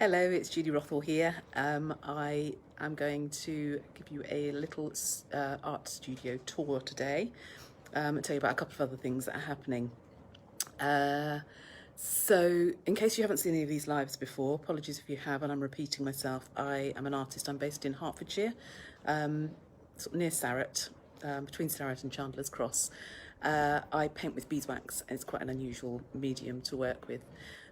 Hello, it's Judy Rothwell here. I am going to give you a little art studio tour today and tell you about a couple of other things that are happening. So in case you haven't seen any of these lives before, apologies if you have, and I'm repeating myself. I am an artist. I'm based in Hertfordshire, sort of near Sarratt, between Sarratt and Chandler's Cross. I paint with beeswax, and it's quite an unusual medium to work with.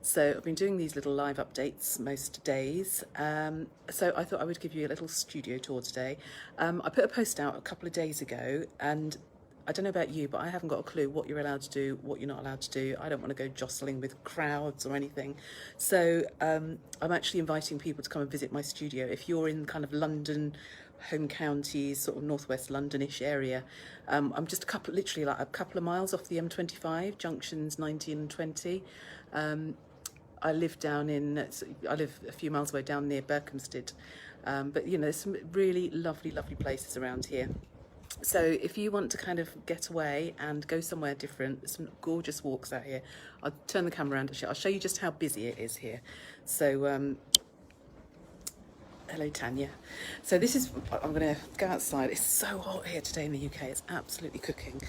So I've been doing these little live updates most days. So I thought I would give you a little studio tour today. I put a post out a couple of days ago, and I don't know about you, but I haven't got a clue what you're allowed to do, what you're not allowed to do. I don't want to go jostling with crowds or anything. So I'm actually inviting people to come and visit my studio. If you're in kind of London, home counties, sort of northwest Londonish area, I'm just literally like a couple of miles off the M25, junctions 19 and 20. I live I live a few miles away down near Berkhamsted. But you know, there's some really lovely places around here. So if you want to kind of get away and go somewhere different, there's some gorgeous walks out here. I'll turn the camera around. I'll show you just how busy it is here. So hello Tanya. So I'm going to go outside. It's so hot here today in the UK. It's absolutely cooking.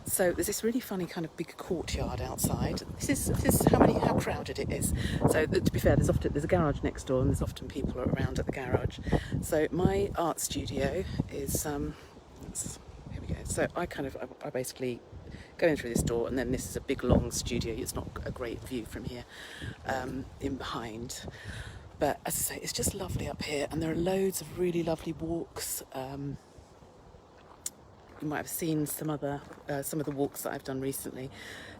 So there's this really funny kind of big courtyard outside. This is how crowded it is. So to be fair, there's a garage next door, and there's often people around at the garage. So my art studio is here we go. So I basically go in through this door, and then this is a big long studio. It's not a great view from here in behind. But as I say, it's just lovely up here, and there are loads of really lovely walks. You might have seen some of the walks that I've done recently.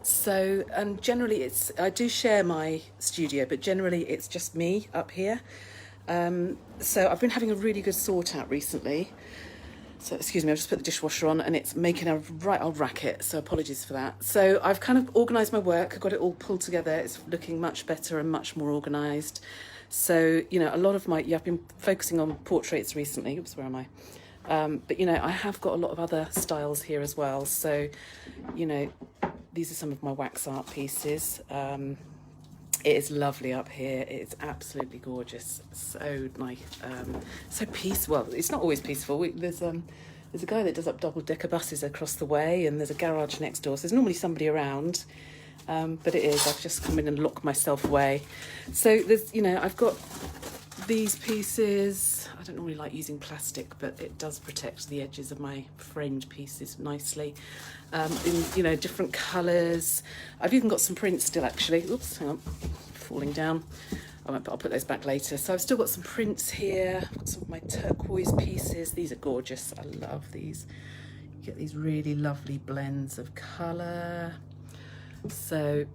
So, and generally I do share my studio, but generally it's just me up here. So I've been having a really good sort out recently. So excuse me, I've just put the dishwasher on and it's making a right old racket, so apologies for that. So I've kind of organised my work, I've got it all pulled together, it's looking much better and much more organised. So, you know, a lot of I've been focusing on portraits recently. Oops, where am I? But, you know, I have got a lot of other styles here as well. So, you know, these are some of my wax art pieces. It is lovely up here. It's absolutely gorgeous. So nice. So peaceful. Well, it's not always peaceful. There's a guy that does up double-decker buses across the way, and there's a garage next door. So there's normally somebody around. But it is, I've just come in and locked myself away. So there's, you know, I've got these pieces. I don't normally like using plastic, but it does protect the edges of my framed pieces nicely. In, you know, different colours. I've even got some prints still, actually. Oops, hang on, falling down. I'll put those back later. So I've still got some prints here. I've got some of my turquoise pieces. These are gorgeous. I love these. You get these really lovely blends of colour. So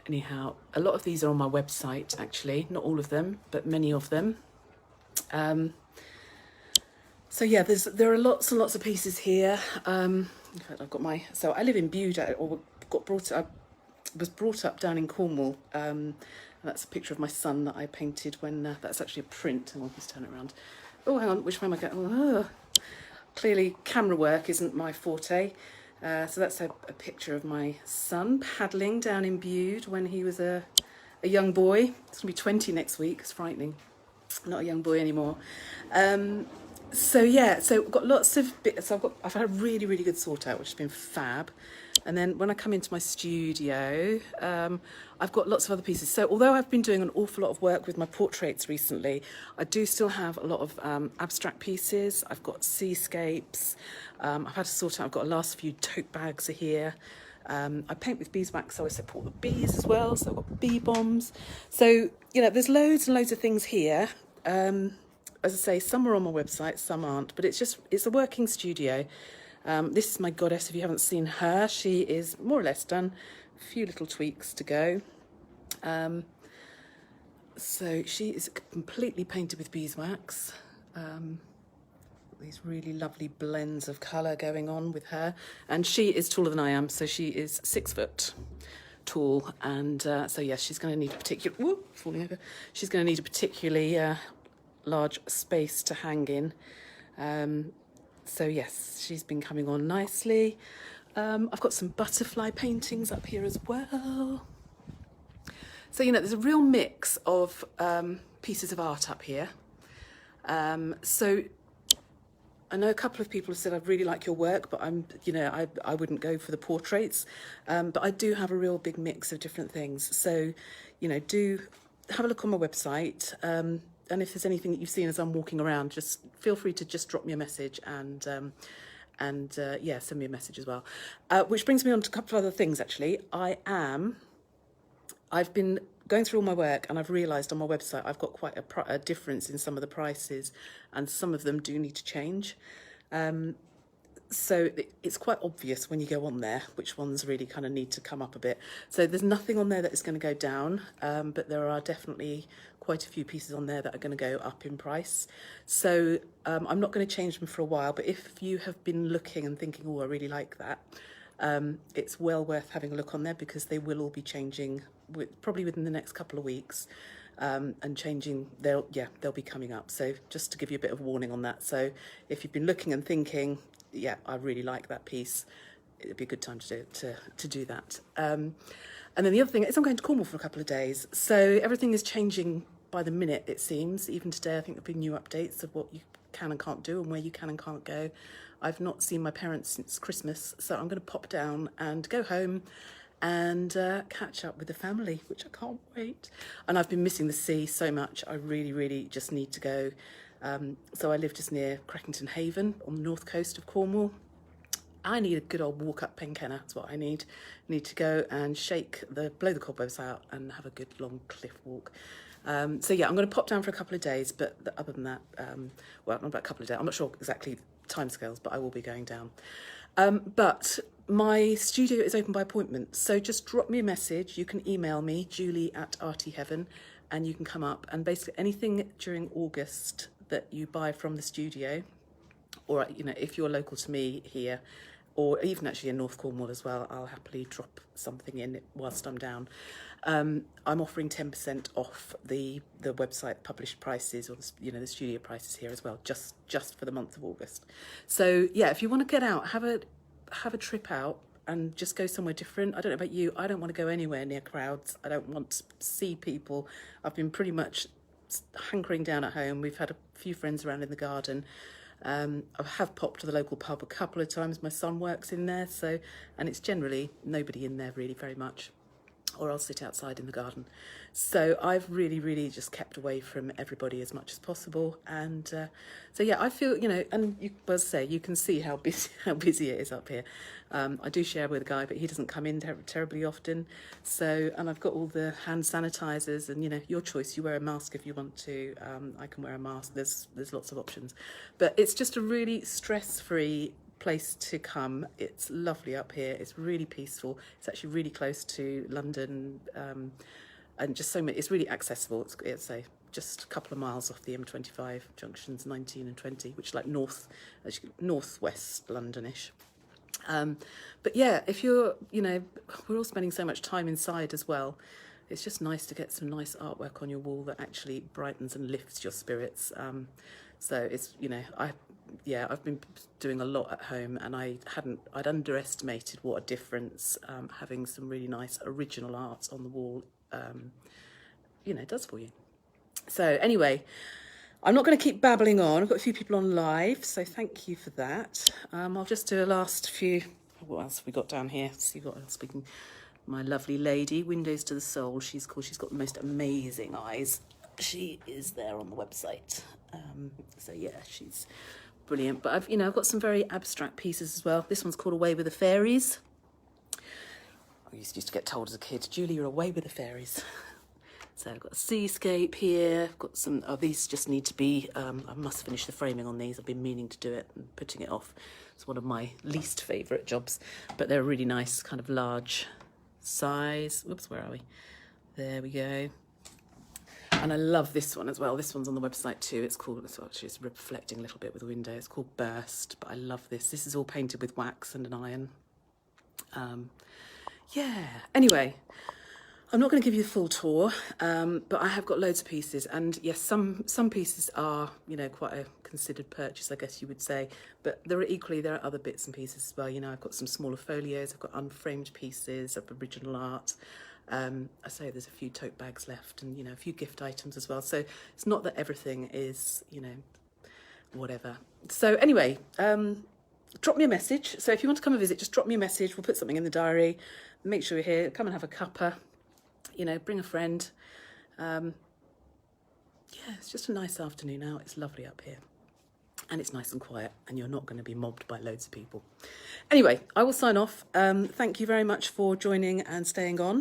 anyhow, a lot of these are on my website, actually, not all of them, but many of them. So yeah, there are lots and lots of pieces here. In fact, so I live in Bude, I was brought up down in Cornwall. And that's a picture of my son that I painted when, that's actually a print. Hang on, let's turn it around. Oh, hang on, which way am I going? Oh, clearly camera work isn't my forte. So that's a picture of my son paddling down in Bude when he was a young boy. He's going to be 20 next week. It's frightening. Not a young boy anymore. So yeah, so I've got lots of bits. I've had a really good sort out, which has been fab. And then when I come into my studio, I've got lots of other pieces. So although I've been doing an awful lot of work with my portraits recently, I do still have a lot of abstract pieces. I've got seascapes. I've had to sort out, I've got a last few tote bags are here. I paint with beeswax, so I support the bees as well. So I've got bee bombs. So, you know, there's loads and loads of things here. As I say, some are on my website, some aren't, but it's a working studio. This is my goddess. If you haven't seen her, she is more or less done. A few little tweaks to go. So she is completely painted with beeswax. These really lovely blends of colour going on with her. And she is taller than I am, so she is 6 foot tall. And so yes, she's going to need She's going to need a particularly large space to hang in. So yes, she's been coming on nicely. I've got some butterfly paintings up here as well. So, there's a real mix of pieces of art up here. So I know a couple of people have said, I really like your work, but I wouldn't go for the portraits. But I do have a real big mix of different things. So, do have a look on my website. And if there's anything that you've seen as I'm walking around, just feel free to just drop me a message and send me a message as well. Which brings me on to a couple of other things, actually. I've been going through all my work and I've realised on my website I've got quite a difference in some of the prices, and some of them do need to change. So it's quite obvious when you go on there which ones really kind of need to come up a bit. So there's nothing on there that is going to go down, but there are definitely quite a few pieces on there that are going to go up in price. So I'm not going to change them for a while, but if you have been looking and thinking, oh, I really like that, it's well worth having a look on there, because they will all be changing probably within the next couple of weeks, and changing. They'll be coming up. So just to give you a bit of warning on that. So if you've been looking and thinking, yeah, I really like that piece, it'd be a good time to do that. And then the other thing is I'm going to Cornwall for a couple of days. So everything is changing by the minute, it seems. Even today, I think there'll be new updates of what you can and can't do and where you can and can't go. I've not seen my parents since Christmas, so I'm going to pop down and go home and catch up with the family, which I can't wait. And I've been missing the sea so much. I really, really just need to go. So I live just near Creckington Haven on the north coast of Cornwall. I need a good old walk up Penkenna. That's what I need. Need to go and blow the cobwebs out and have a good long cliff walk. So yeah, I'm going to pop down for a couple of days, but other than that, well, not about a couple of days. I'm not sure exactly timescales, but I will be going down. But my studio is open by appointment, so just drop me a message. You can email me, julie@artyheaven, and you can come up. And basically anything during August that you buy from the studio, or if you're local to me here, or even actually in North Cornwall as well, I'll happily drop something in whilst I'm down. I'm offering 10% off the website published prices, or the studio prices here as well, just for the month of August. So yeah, if you want to get out, have a trip out and just go somewhere different. I don't know about you, I don't want to go anywhere near crowds. I don't want to see people. I've been pretty much hunkering down at home. We've had a few friends around in the garden. I have popped to the local pub a couple of times. My son works in there, and it's generally nobody in there really very much, or I'll sit outside in the garden. So I've really, really just kept away from everybody as much as possible. And so yeah, I feel, and you can see how busy it is up here. I do share with a guy, but he doesn't come in terribly often. So, and I've got all the hand sanitizers, and your choice. You wear a mask if you want to. I can wear a mask. There's lots of options, but it's just a really stress-free place to come. It's lovely up here. It's really peaceful. It's actually really close to London, and just so many. It's really accessible. It's just a couple of miles off the M25 junctions 19 and 20, which is like northwest Londonish. But yeah, if you're, we're all spending so much time inside as well. It's just nice to get some nice artwork on your wall that actually brightens and lifts your spirits. So it's, I've been doing a lot at home, and I'd underestimated what a difference having some really nice original art on the wall, does for you. So anyway, I'm not going to keep babbling on. I've got a few people on live, so thank you for that. I'll just do a last few. What else have we got down here? Let's see what else we can. My lovely lady, Windows to the Soul. She's got the most amazing eyes. She is there on the website. So yeah, she's brilliant. But I've got some very abstract pieces as well. This one's called Away with the Fairies. I used to get told as a kid, Julie, you're away with the fairies. So I've got a seascape here. I've got some. These just need to be. I must finish the framing on these. I've been meaning to do it and putting it off. It's one of my least favourite jobs, but they're a really nice kind of large size. Whoops, where are we? There we go. And I love this one as well. This one's on the website too. It's reflecting a little bit with the window. It's called Burst, but I love this. This is all painted with wax and an iron. Yeah. Anyway, I'm not going to give you the full tour, but I have got loads of pieces, and yes, some pieces are, quite a considered purchase, I guess you would say, but there are other bits and pieces as well. I've got some smaller folios, I've got unframed pieces of original art, I say there's a few tote bags left and, you know, a few gift items as well. So it's not that everything is, you know, whatever. So anyway, drop me a message. So if you want to come and visit, just drop me a message. We'll put something in the diary. Make sure you're here. Come and have a cuppa. You know, bring a friend. Yeah, it's just a nice afternoon out. It's lovely up here. And it's nice and quiet, and you're not going to be mobbed by loads of people. Anyway, I will sign off. Thank you very much for joining and staying on.